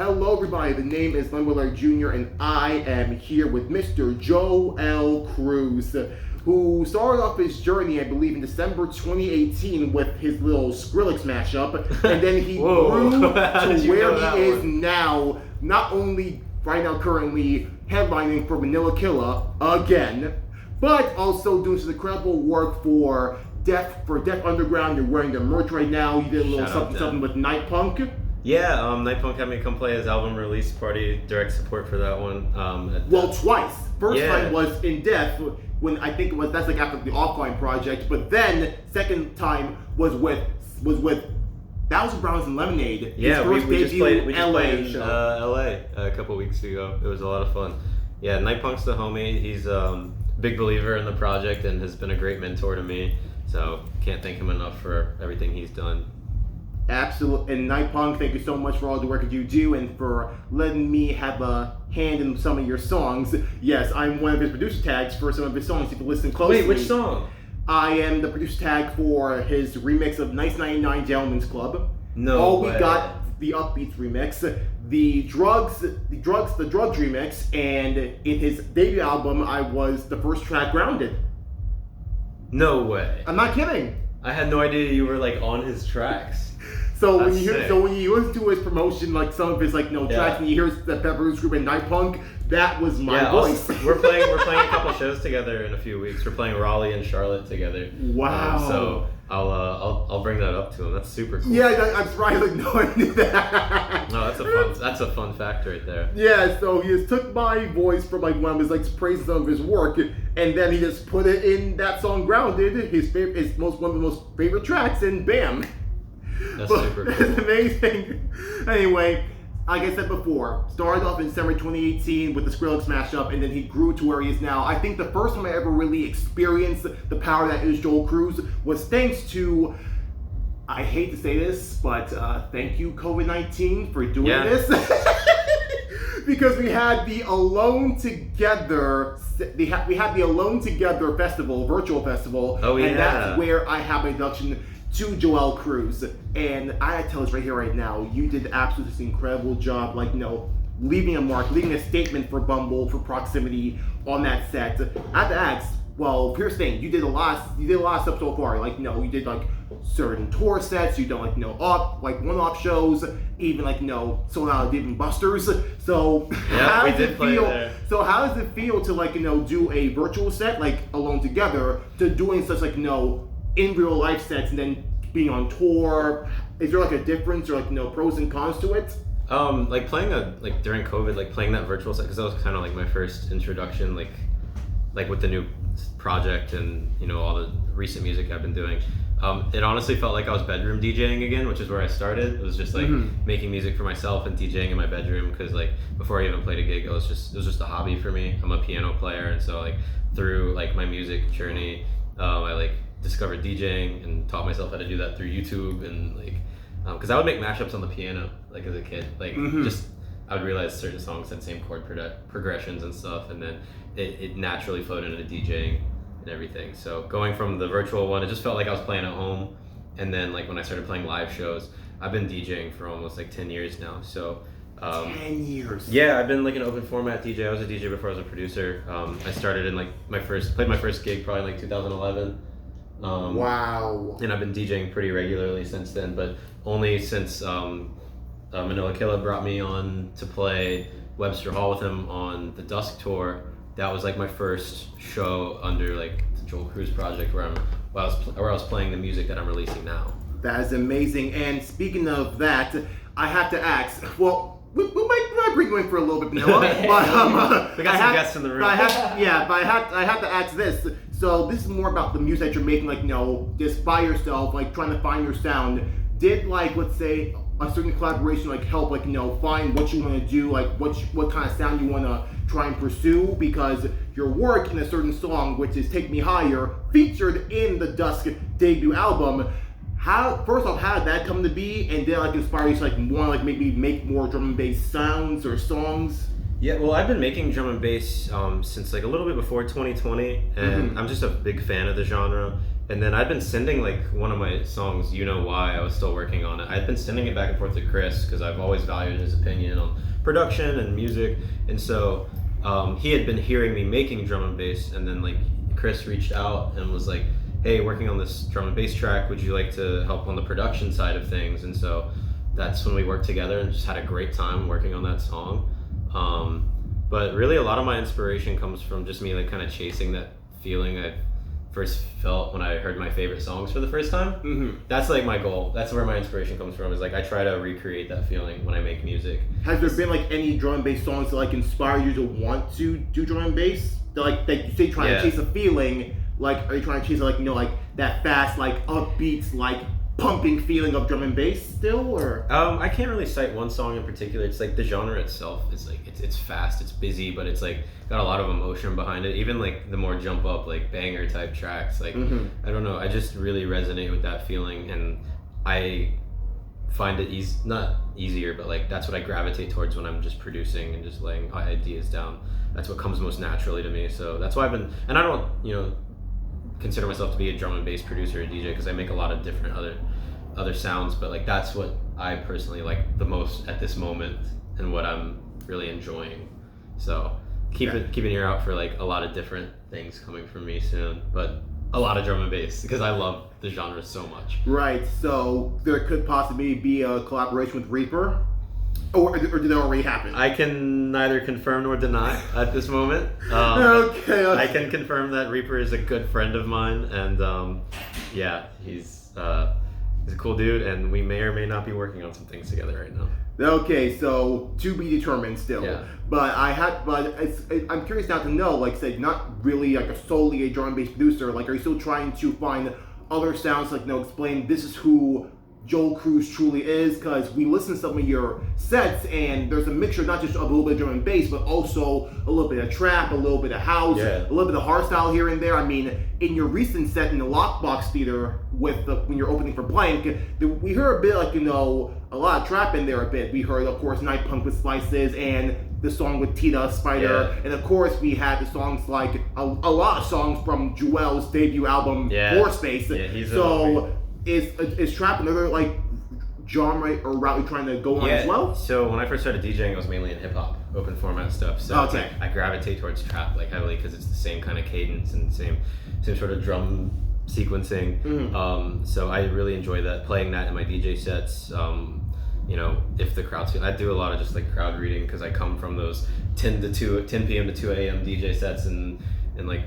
Hello everybody, the name is Len Jr. and I am here with Mr. Joel Cruz, who started off his journey, I believe, in December 2018 with his little Skrillex mashup, and then he grew to where he is now, not only right now currently headlining for Manila Killa again, but also doing some incredible work for Def Underground. You're wearing their merch right now. You did a little something with Night Punk. Yeah, Night Punk had me come play his album release party, direct support for that one. Twice. First time was in Def, when I think that's like after the offline project, but then second time was with Thousand Browns and Lemonade. Yeah, we just played in LA a couple weeks ago. It was a lot of fun. Yeah, Night Punk's the homie. He's a big believer in the project and has been a great mentor to me. So can't thank him enough for everything he's done. Absolutely. And Night Punk, thank you so much for all the work that you do and for letting me have a hand in some of your songs. Yes, I'm one of his producer tags for some of his songs. If you listen closely. Wait, which song? I am the producer tag for his remix of Nice 99 Gentlemen's Club. We got the Upbeats remix, the Drugs remix, and in his debut album, I was the first track, Grounded. No way. I'm not kidding. I had no idea you were like on his tracks. So when you listen to his promotion, like some of his tracks, and you hear the Peppers Group and Night Punk, that was my voice. We're playing a couple shows together in a few weeks. We're playing Raleigh and Charlotte together. Wow. So I'll bring that up to him. That's super cool. Yeah, I'm surprised like no one knew that. No, that's a fun fact right there. Yeah, so he just took my voice from like one of his praises of his work, and then he just put it in that song Grounded, one of the most favorite tracks, and bam. That's super cool. That's amazing. Anyway, like I said before, started off in December 2018 with the Skrillex mashup, and then he grew to where he is now. I think the first time I ever really experienced the power that is Joel Cruz was thanks to, I hate to say this, but thank you COVID-19 for doing this. Because we had the Alone Together, we had the Alone Together festival, virtual festival, and that's where I have my introduction to Joel Cruz. And I have to tell this right here, right now, you did absolutely this incredible job, leaving a mark, leaving a statement for Bumble, for Proximity on that set. I have to ask, well, here's the thing, you did a lot of stuff so far. You did certain tour sets, you done one-off shows, even sold out Dave & Buster's. So how does it feel? So how does it feel to do a virtual set Alone Together to doing such in real life sets and then being on tour? Is there a difference or pros and cons to it? Playing during COVID, playing that virtual set, because that was kind of my first introduction, with the new project and all the recent music I've been doing. It honestly felt like I was bedroom DJing again, which is where I started. It was just making music for myself and DJing in my bedroom, because before I even played a gig, it was just a hobby for me. I'm a piano player, and so through my music journey, I discovered DJing and taught myself how to do that through YouTube, and because I would make mashups on the piano as a kid, just I would realize certain songs had same chord progressions and stuff, and then it naturally flowed into DJing and everything. So going from the virtual one, it just felt like I was playing at home, and then when I started playing live shows, I've been DJing for almost 10 years now. So 10 years. Yeah, I've been an open format DJ. I was a DJ before I was a producer. I started in played my first gig probably in 2011. Wow. And I've been DJing pretty regularly since then, but only since Manila Killa brought me on to play Webster Hall with him on the Dusk tour. That was my first show under the Joel Cruz project where I was playing the music that I'm releasing now. That is amazing. And speaking of that, I have to ask, well, we might bring you in for a little bit, Manila, but we got some guests in the room. I have to ask this. So this is more about the music that you're making, just by yourself, trying to find your sound. Did let's say a certain collaboration help find what you want to do, what kind of sound you want to try and pursue? Because your work in a certain song, which is Take Me Higher, featured in the Dusk debut album. First off, how did that come to be, and did it inspire you to want maybe make more drum and bass sounds or songs? Yeah, well, I've been making drum and bass since a little bit before 2020, and I'm just a big fan of the genre. And then I'd been sending like one of my songs, You Know Why, I was still working on it. I'd been sending it back and forth to Chris because I've always valued his opinion on production and music. And so he had been hearing me making drum and bass, and then like Chris reached out and was like, hey, working on this drum and bass track, would you like to help on the production side of things? And so that's when we worked together and just had a great time working on that song. But really a lot of my inspiration comes from just me like kind of chasing that feeling I first felt when I heard my favorite songs for the first time. Mm-hmm. That's like my goal. That's where my inspiration comes from, is like I try to recreate that feeling when I make music. Has there been like any drum and bass songs that like inspire you to want to do drum and bass? That you say trying to chase a feeling, like are you trying to chase like like that fast, like upbeats, like pumping feeling of drum and bass still, or? I can't really cite one song in particular. It's like the genre itself is like it's fast, it's busy, but it's like got a lot of emotion behind it. Even like the more jump up, like banger type tracks, like I don't know, I just really resonate with that feeling, and I find it not easier, but like that's what I gravitate towards when I'm just producing and just laying ideas down. That's what comes most naturally to me. So that's why I've been, and I don't consider myself to be a drum and bass producer or DJ because I make a lot of different other sounds, but like that's what I personally like the most at this moment and what I'm really enjoying. So keep an ear out for like a lot of different things coming from me soon, but a lot of drum and bass because I love the genre so much. Right, so there could possibly be a collaboration with Reaper, or did that already happen? I can neither confirm nor deny at this moment. Okay. I can confirm that Reaper is a good friend of mine, and he's a cool dude, and we may or may not be working on some things together right now. Okay, so to be determined still. Yeah. But I'm curious now to know, like, say, not really like solely a drum and bass producer. Like, are you still trying to find other sounds, like, explain this is who Joel Cruz truly is? Because we listen to some of your sets, and there's a mixture not just of a little bit of drum and bass, but also a little bit of trap, a little bit of house, a little bit of hardstyle here and there. I mean, in your recent set in the Lockbox Theater when you're opening for Blank, we heard a bit like a lot of trap in there a bit. We heard, of course, Night Punk with Spices and the song with Tita Spider, and of course we had the songs like a lot of songs from Joel's debut album, Floor Space. So is trap another like genre or route you're trying to go on as well? So when I first started DJing, I was mainly in hip hop, open format stuff. So it's like I gravitate towards trap like heavily because it's the same kind of cadence and same sort of drum sequencing. So I really enjoy playing that in my DJ sets. If the crowd's I do a lot of just like crowd reading because I come from those 10 p.m. to 2 a.m. DJ sets and like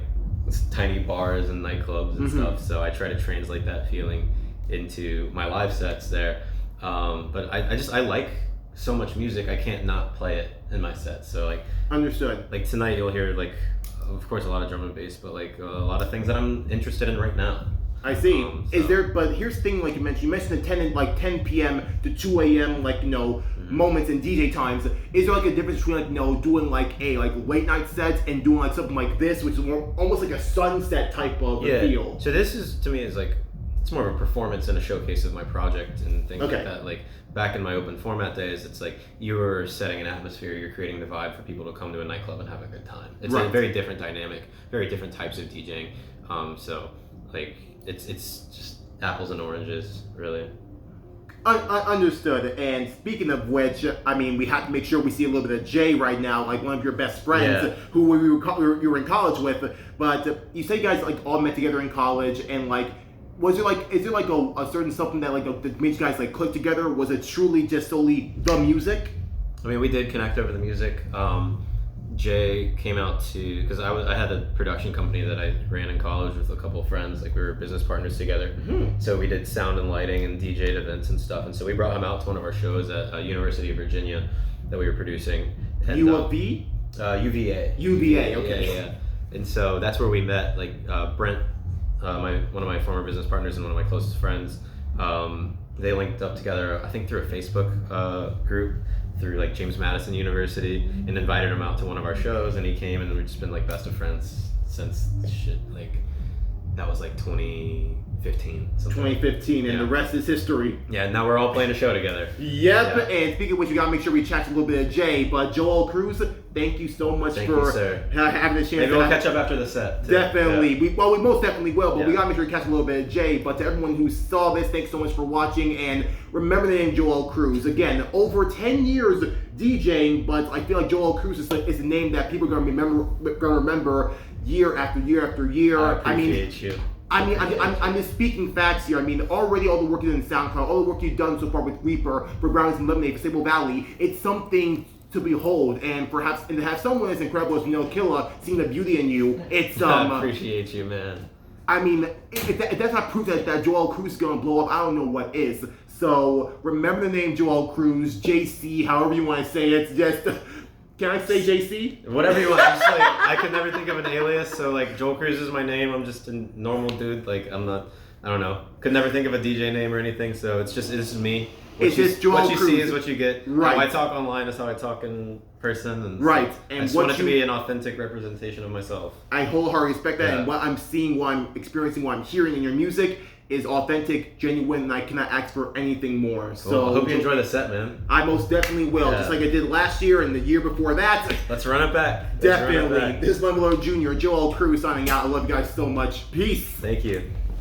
tiny bars and nightclubs and stuff. So I try to translate that feeling into my live sets there. But I like so much music, I can't not play it in my set. So like understood. Like tonight you'll hear like of course a lot of drum and bass, but like a lot of things that I'm interested in right now. I see. But here's the thing, like you mentioned the 10 p.m. to 2 a.m. like moments in DJ times. Is there like a difference between like doing like a late night sets and doing like something like this, which is almost like a sunset type of feel? So this is to me is like it's more of a performance and a showcase of my project and things like that. Like back in my open format days, it's like you're setting an atmosphere, you're creating the vibe for people to come to a nightclub and have a good time. It's a very different dynamic, very different types of DJing. So like it's just apples and oranges, really. Understood. And speaking of which, I mean, we have to make sure we see a little bit of Jay right now, like one of your best friends who you were in college with. But you say you guys like all met together in college, and like, is there like a certain something that like that made you guys like click together? Was it truly just solely the music? I mean, we did connect over the music. Jay came out because I had a production company that I ran in college with a couple of friends. Like we were business partners together. So we did sound and lighting and DJ'd events and stuff. And so we brought him out to one of our shows at University of Virginia that we were producing. And, U of V? UVA. UVA, okay. Yeah. And so that's where we met. Like Brent, one of my former business partners and one of my closest friends, they linked up together, I think through a Facebook group, through like James Madison University, and invited him out to one of our shows, and he came, and we've just been like best of friends since that was like 2015. Something. 2015, and Yeah. the rest is history. Yeah, now we're all playing a show together. Yep, Yeah. and speaking of which, we gotta make sure we chat a little bit of Jay. But Joel Cruz, thank you so much Thank for you, sir. having a chance. Maybe to we'll catch up after the set. Too. Definitely. Yeah. We most definitely will, but we Yeah. gotta make sure we catch a little bit of Jay. But to everyone who saw this, thanks so much for watching, and remember the name Joel Cruz. Again, over 10 years DJing, but I feel like Joel Cruz is a name that people are gonna remember year after year after year. I appreciate you. I'm just speaking facts here. I mean, already all the work you did in SoundCloud, all the work you've done so far with Reaper, for Brownies and Lemonade, for Sable Valley, it's something to behold, and to have someone as incredible as Manila Killa seeing the beauty in you, it's I appreciate you, man. I mean, if that's not proof that Joel Cruz is gonna blow up, I don't know what is. So remember the name Joel Cruz, JC, however you want to say it. Just can I say JC? Whatever you want. I'm just like, I could never think of an alias, so like Joel Cruz is my name. I'm just a normal dude. Like I don't know. Could never think of a DJ name or anything. So this is me. It's just Joel What you Cruz. see is what you get. Right. How I talk online is how I talk in person. And Right. So And I just what want it to you- be an authentic representation of myself. I wholeheartedly respect that, Yeah. and what I'm seeing, what I'm experiencing, what I'm hearing in your music is authentic, genuine, and I cannot ask for anything more. So Well, I hope you enjoy the set, man. I most definitely will, Yeah. just like I did last year and the year before that. Let's run it back. Let's run it Definitely. back. This is Lemolo Jr., Joel Cruz signing out. I love you guys so much. Peace. Thank you.